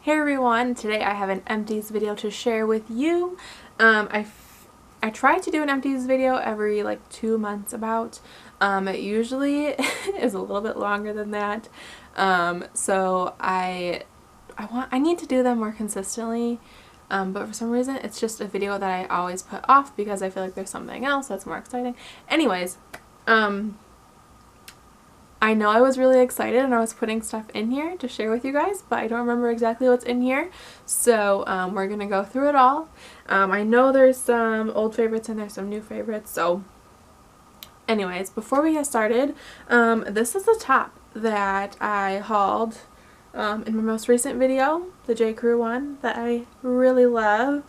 Hey everyone, today I have an empties video to share with you. I try to do an empties video every like 2 months about. It usually is a little bit longer than that. So I need to do them more consistently. But for some reason it's just a video that I always put off because I feel like there's something else that's more exciting. Anyways, I know I was really excited and I was putting stuff in here to share with you guys, but I don't remember exactly what's in here. So we're going to go through it all. I know there's some old favorites and there's some new favorites. So anyways, before we get started, this is the top that I hauled in my most recent video, the J. Crew one that I really love.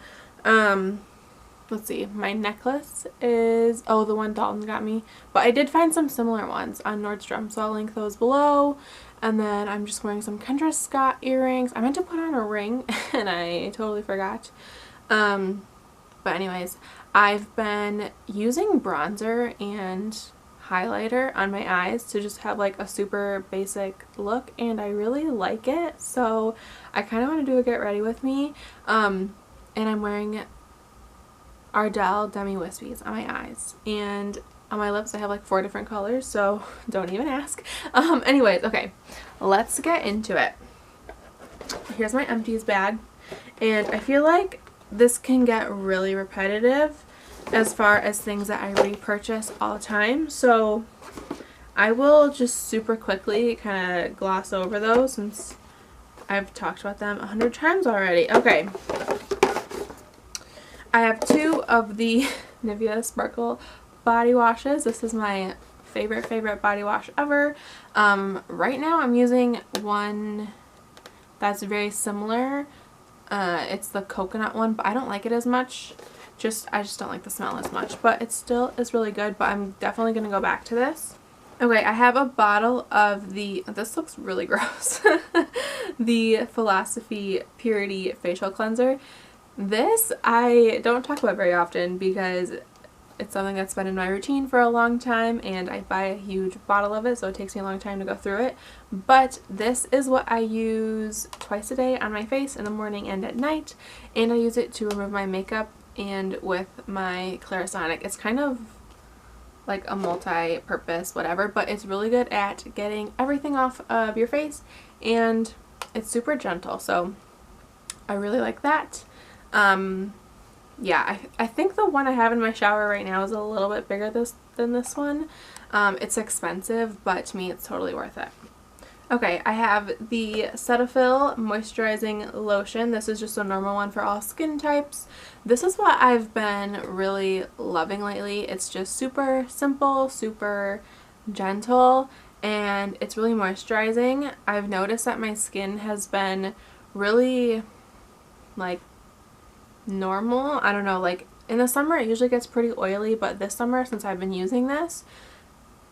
Let's see, my necklace is, oh, the one Dalton got me, but I did find some similar ones on Nordstrom, so I'll link those below. And then I'm just wearing some Kendra Scott earrings. I meant to put on a ring and I totally forgot. But anyways, I've been using bronzer and highlighter on my eyes to just have like a super basic look, and I really like it, so I kind of want to do a get ready with me. And I'm wearing Ardell Demi Wispies on my eyes, and on my lips I have like 4 different colors, so don't even ask. Anyways, okay, let's get into it. Here's my empties bag, and I feel like this can get really repetitive as far as things that I repurchase all the time, so I will just super quickly kind of gloss over those since I've talked about them 100 times already. Okay. I have 2 of the Nivea Sparkle body washes. This is my favorite body wash ever. Right now I'm using one that's very similar. It's the coconut one, but I don't like it as much. I just don't like the smell as much, but it still is really good, but I'm definitely going to go back to this. Okay, I have a bottle of this looks really gross, the Philosophy Purity Facial Cleanser. This I don't talk about very often because it's something that's been in my routine for a long time, and I buy a huge bottle of it, so it takes me a long time to go through it. But this is what I use twice a day on my face, in the morning and at night, and I use it to remove my makeup and with my Clarisonic. It's kind of like a multi-purpose whatever, but it's really good at getting everything off of your face, and it's super gentle, so I really like that. Yeah, I think the one I have in my shower right now is a little bit bigger than this one. It's expensive, but to me it's totally worth it. Okay, I have the Cetaphil Moisturizing Lotion. This is just a normal one for all skin types. This is what I've been really loving lately. It's just super simple, super gentle, and it's really moisturizing. I've noticed that my skin has been really like normal. I don't know, like in the summer it usually gets pretty oily, but this summer, since I've been using this,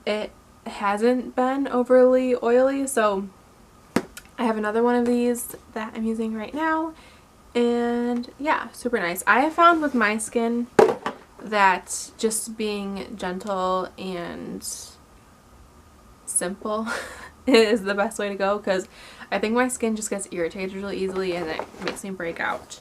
it hasn't been overly oily. So I have another one of these that I'm using right now, and yeah, super nice. I have found with my skin that just being gentle and simple is the best way to go, because I think my skin just gets irritated really easily and it makes me break out.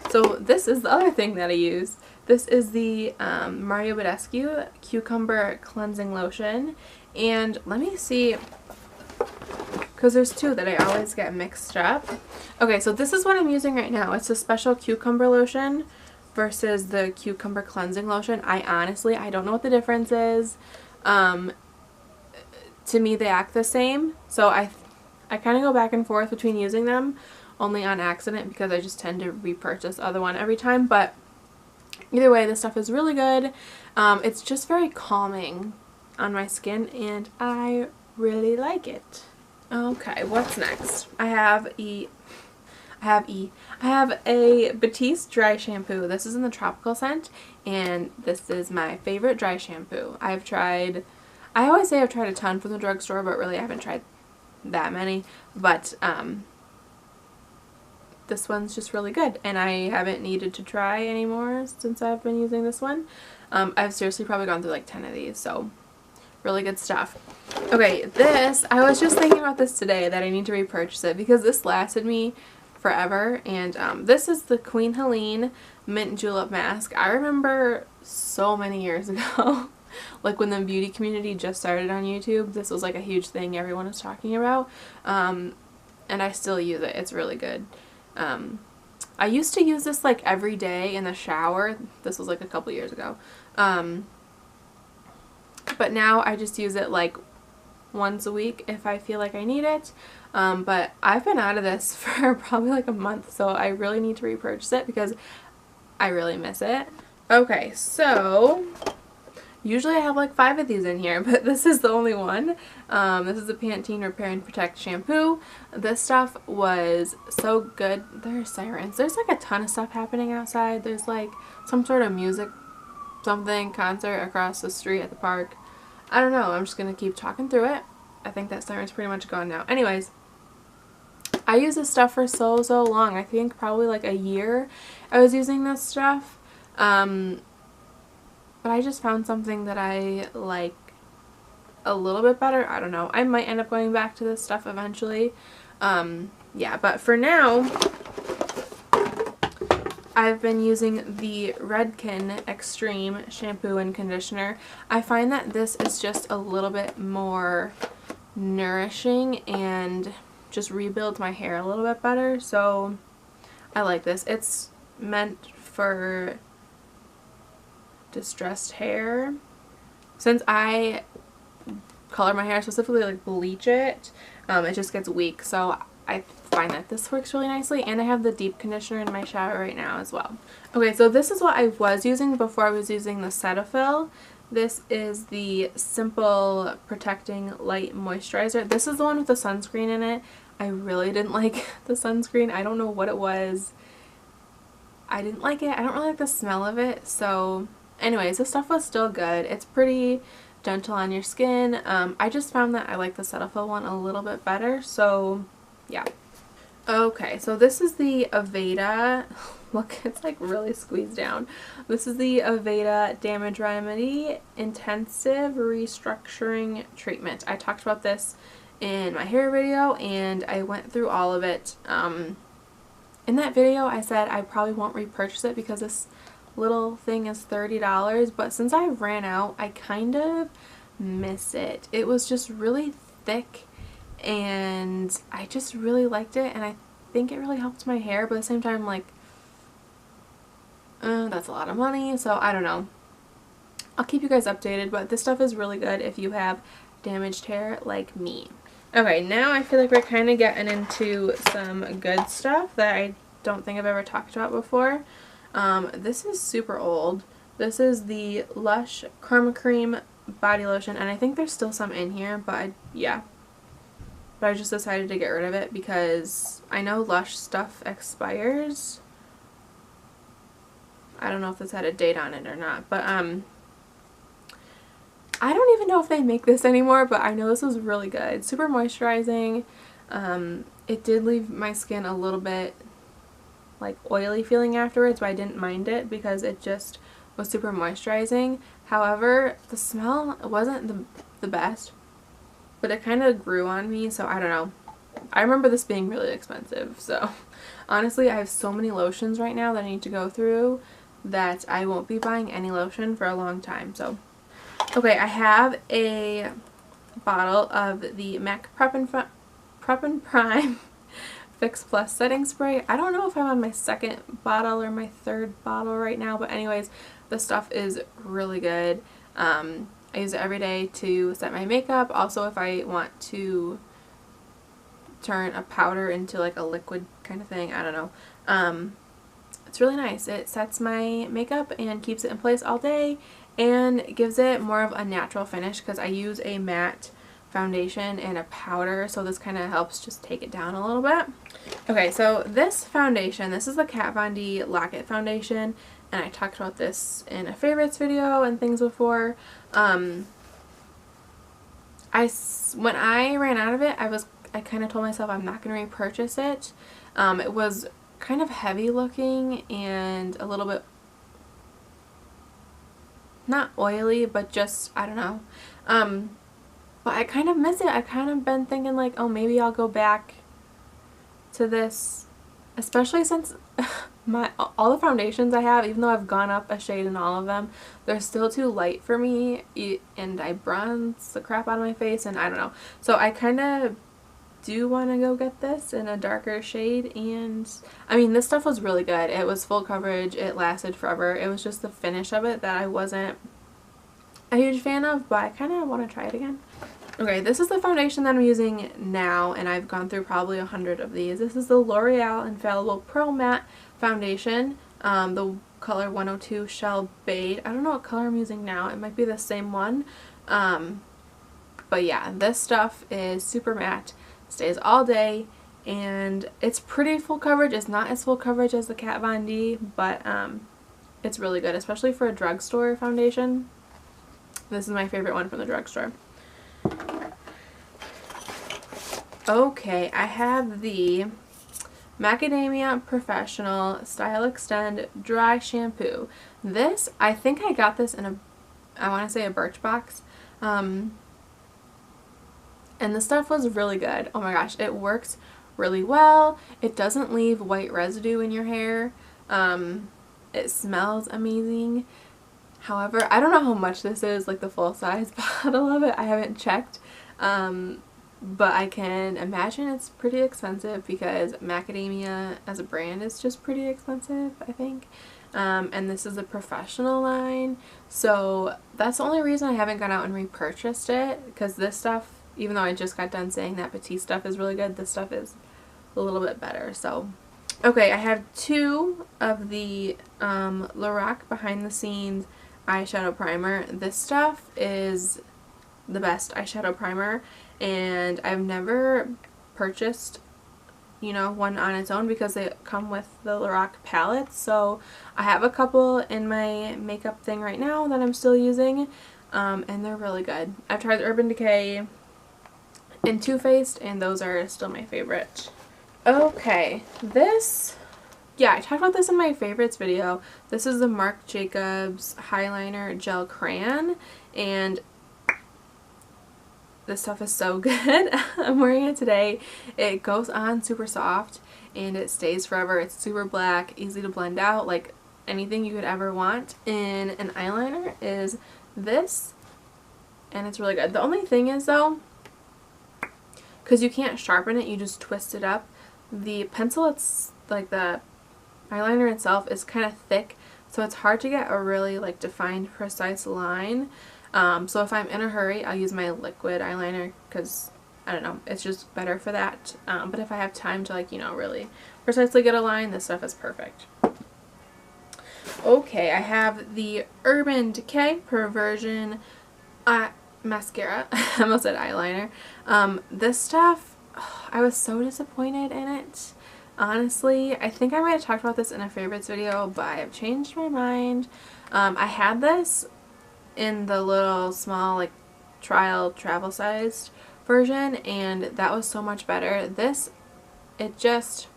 So this is the other thing that I use. This is the Mario Badescu Cucumber Cleansing Lotion, and let me see, because there's 2 that I always get mixed up. Okay, so this is what I'm using right now. It's a special cucumber lotion versus the cucumber cleansing lotion. I don't know what the difference is. To me they act the same, so I kind of go back and forth between using them, only on accident because I just tend to repurchase the other one every time. But either way, this stuff is really good. It's just very calming on my skin, and I really like it. Okay, what's next? I have a Batiste dry shampoo. This is in the tropical scent, and this is my favorite dry shampoo. I always say I've tried a ton from the drugstore, but really I haven't tried that many. But this one's just really good, and I haven't needed to try anymore since I've been using this one. I've seriously probably gone through like 10 of these, so Really good stuff. Okay, this, I was just thinking about this today that I need to repurchase it because this lasted me forever. And this is the Queen Helene Mint Julep Mask. I remember so many years ago, like when the beauty community just started on YouTube, this was like a huge thing everyone was talking about. And I still use it. It's really good. I used to use this like every day in the shower. This was like a couple years ago. But now I just use it like once a week if I feel like I need it. But I've been out of this for probably like a month, so I really need to repurchase it because I really miss it. Okay, so usually I have like 5 of these in here, but this is the only one. This is the Pantene Repair and Protect shampoo. This stuff was so good. There are sirens. There's like a ton of stuff happening outside. There's like some sort of music concert across the street at the park. I don't know. I'm just going to keep talking through it. I think that siren's pretty much gone now. Anyways, I used this stuff for so long. I think probably like a year I was using this stuff. But I just found something that I like a little bit better. I don't know. I might end up going back to this stuff eventually. Yeah, but for now, I've been using the Redken Extreme shampoo and conditioner. I find that this is just a little bit more nourishing and just rebuilds my hair a little bit better. So I like this. It's meant for distressed hair. Since I color my hair, specifically like bleach it, it just gets weak. So I find that this works really nicely, and I have the deep conditioner in my shower right now as well. Okay, so this is what I was using before I was using the Cetaphil. This is the Simple Protecting Light Moisturizer. This is the one with the sunscreen in it. I really didn't like the sunscreen. I don't know what it was. I didn't like it. I don't really like the smell of it. So anyways, this stuff was still good. It's pretty gentle on your skin. I just found that I like the Cetaphil one a little bit better. So yeah. Okay, so this is the Aveda. Look, it's like really squeezed down. This is the Aveda Damage Remedy Intensive Restructuring Treatment. I talked about this in my hair video, and I went through all of it. In that video, I said I probably won't repurchase it because this little thing is $30, but since I ran out, I kind of miss it. It was just really thick, and I just really liked it, and I think it really helped my hair, but at the same time, like, that's a lot of money, so I don't know. I'll keep you guys updated, but this stuff is really good if you have damaged hair like me. Okay, now I feel like we're kind of getting into some good stuff that I don't think I've ever talked about before. This is super old. This is the Lush Karma Cream Body Lotion, and I think there's still some in here, but yeah. But I just decided to get rid of it because I know Lush stuff expires. I don't know if this had a date on it or not, but I don't even know if they make this anymore, but I know this was really good. Super moisturizing. It did leave my skin a little bit like oily feeling afterwards, but I didn't mind it because it just was super moisturizing. However, the smell wasn't the best, but it kind of grew on me, so I don't know. I remember this being really expensive, so honestly, I have so many lotions right now that I need to go through that I won't be buying any lotion for a long time. So okay, I have a bottle of the MAC Prep and Prime Fix Plus Setting Spray. I don't know if I'm on my second bottle or my third bottle right now, but anyways, the stuff is really good. I use it every day to set my makeup. Also, if I want to turn a powder into like a liquid kind of thing, I don't know. It's really nice. It sets my makeup and keeps it in place all day and gives it more of a natural finish because I use a matte foundation and a powder, so this kind of helps just take it down a little bit. Okay, so this foundation, this is the Kat Von D Lock-It Foundation, and I talked about this in a favorites video and things before. When I ran out of it, I kind of told myself I'm not going to repurchase it. It was kind of heavy looking and a little bit not oily, but just, I don't know. But I kind of miss it. I kind of been thinking like, oh, maybe I'll go back to this, especially since all the foundations I have, even though I've gone up a shade in all of them, they're still too light for me, and I bronze the crap out of my face, and I don't know. So I kind of do want to go get this in a darker shade, and I mean, this stuff was really good. It was full coverage. It lasted forever. It was just the finish of it that I wasn't a huge fan of, but I kind of want to try it again. Okay, this is the foundation that I'm using now, and I've gone through probably 100 of these. This is the L'Oreal Infallible Pro Matte Foundation, the color 102 Shell Beige. I don't know what color I'm using now. It might be the same one. But yeah, this stuff is super matte, stays all day, and it's pretty full coverage. It's not as full coverage as the Kat Von D, but it's really good, especially for a drugstore foundation. This is my favorite one from the drugstore. Okay, I have the Macadamia Professional Style Extend Dry Shampoo. This, I think I got this in I want to say a Birchbox. And the stuff was really good. Oh my gosh, it works really well. It doesn't leave white residue in your hair. It smells amazing. However, I don't know how much this is, like the full size bottle of it. I haven't checked. But I can imagine it's pretty expensive because macadamia as a brand is just pretty expensive, I think. And this is a professional line. So that's the only reason I haven't gone out and repurchased it, because this stuff, even though I just got done saying that Petite stuff is really good, this stuff is a little bit better. So, okay, I have two of the Lorac Behind the Scenes eyeshadow primer. This stuff is the best eyeshadow primer, and I've never purchased, you know, one on its own because they come with the Lorac palettes. So I have a couple in my makeup thing right now that I'm still using, and they're really good. I've tried the Urban Decay and Too Faced, and those are still my favorite. Okay, this, yeah, I talked about this in my favorites video. This is the Marc Jacobs Highliner Gel Crayon, and this stuff is so good. I'm wearing it today. It goes on super soft and it stays forever. It's super black, easy to blend out. Like anything you could ever want in an eyeliner is this, and it's really good. The only thing is though, because you can't sharpen it, you just twist it up. The pencil, it's like the eyeliner itself is kind of thick, so it's hard to get a really like defined, precise line. So if I'm in a hurry, I'll use my liquid eyeliner because, I don't know, it's just better for that. But if I have time to, like, you know, really precisely get a line, this stuff is perfect. Okay, I have the Urban Decay Perversion mascara. I almost said eyeliner. This stuff, I was so disappointed in it. Honestly, I think I might have talked about this in a favorites video, but I have changed my mind. I had this in the little small like trial travel sized version, and that was so much better. This, it just,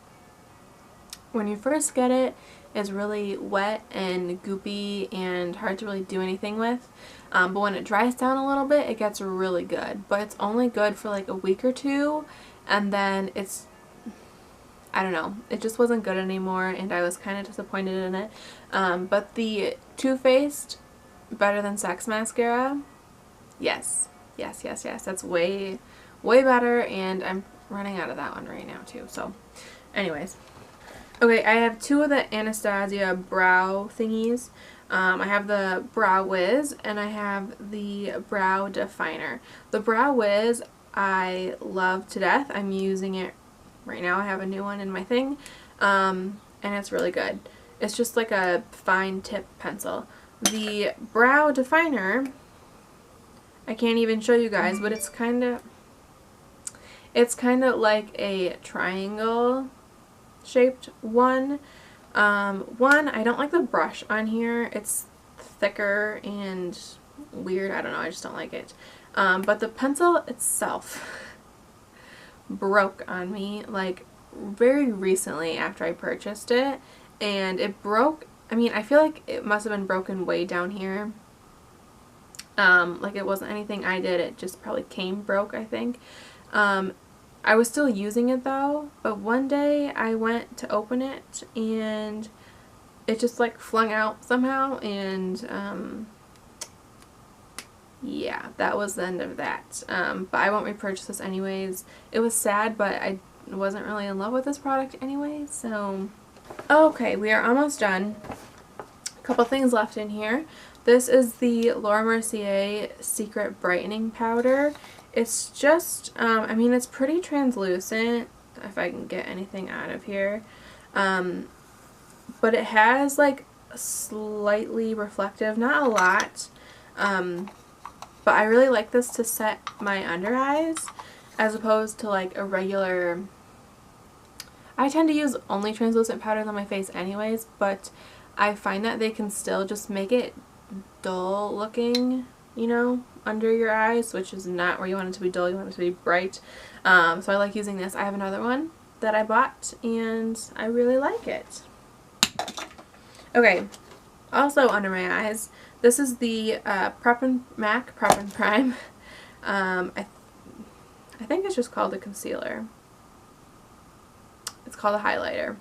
when you first get it, is really wet and goopy and hard to really do anything with, but when it dries down a little bit, it gets really good. But it's only good for like a week or two, and then it's, I don't know, it just wasn't good anymore, and I was kind of disappointed in it. But the Too Faced Better Than Sex mascara, yes, yes, yes, yes, that's way better, and I'm running out of that one right now too. So anyways, okay, I have two of the Anastasia brow thingies. I have the Brow Wiz and I have the Brow Definer. The Brow Wiz I love to death. I'm using it right now. I have a new one in my thing, and it's really good. It's just like a fine tip pencil. The Brow Definer, I can't even show you guys, but it's kind of like a triangle shaped one. I don't like the brush on here. It's thicker and weird. I don't know. I just don't like it. But the pencil itself broke on me like very recently after I purchased it, and it broke. I mean, I feel like it must have been broken way down here, Like it wasn't anything I did, it just probably came broke, I think. I was still using it though, but one day I went to open it and it just like flung out somehow, and yeah, that was the end of that. But I won't repurchase this anyways. It was sad, but I wasn't really in love with this product anyway, so. Okay, we are almost done. A couple things left in here. This is the Laura Mercier Secret Brightening Powder. It's just, I mean, it's pretty translucent, if I can get anything out of here. But it has like slightly reflective, not a lot. But I really like this to set my under eyes as opposed to like a regular. I tend to use only translucent powders on my face anyways, but I find that they can still just make it dull looking, you know, under your eyes, which is not where you want it to be dull, you want it to be bright. So I like using this. I have another one that I bought and I really like it. Okay, also under my eyes, this is the MAC Prep and Prime. I think it's just called a concealer. It's called a highlighter.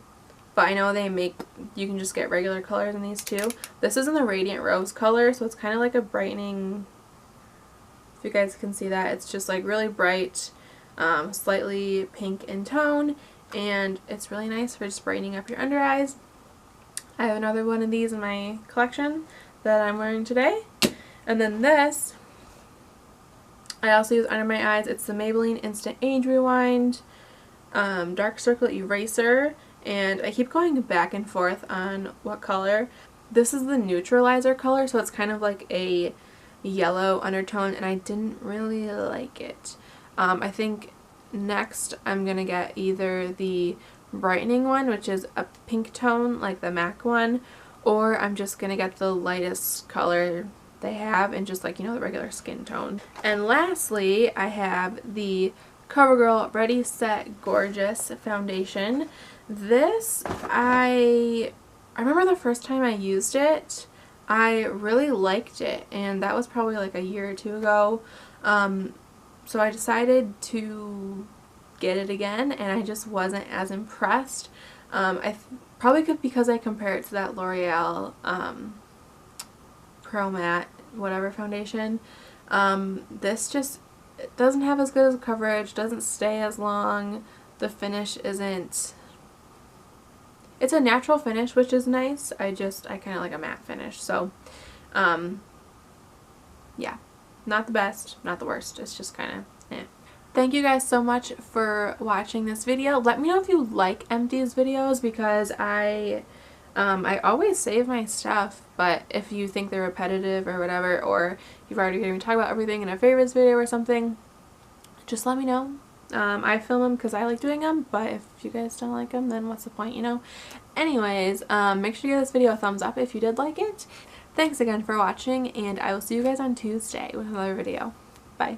But I know they make, you can just get regular colors in these too. This is in the Radiant Rose color, so it's kind of like a brightening, if you guys can see that. It's just like really bright, slightly pink in tone, and it's really nice for just brightening up your under eyes. I have another one of these in my collection that I'm wearing today. And then this, I also use under my eyes. It's the Maybelline Instant Age Rewind Dark Circle Eraser. And I keep going back and forth on what color. This is the neutralizer color, so it's kind of like a yellow undertone, and I didn't really like it. I think next I'm going to get either the brightening one, which is a pink tone like the MAC one, or I'm just going to get the lightest color they have and just like, you know, the regular skin tone. And lastly, I have the CoverGirl Ready Set Gorgeous foundation. This, I remember the first time I used it, I really liked it, and that was probably like a year or two ago. So I decided to get it again, and I just wasn't as impressed. Probably because I compare it to that L'Oreal Pro Matte whatever foundation. This just, it doesn't have as good as coverage, doesn't stay as long, the finish isn't, it's a natural finish, which is nice. I kind of like a matte finish. So, yeah, not the best, not the worst. It's just kind of eh. Thank you guys so much for watching this video. Let me know if you like empties videos, because I always save my stuff, but if you think they're repetitive or whatever, or you've already heard me talk about everything in a favorites video or something, just let me know. I film them because I like doing them, but if you guys don't like them, then what's the point, you know? Anyways, make sure you give this video a thumbs up if you did like it. Thanks again for watching, and I will see you guys on Tuesday with another video. Bye.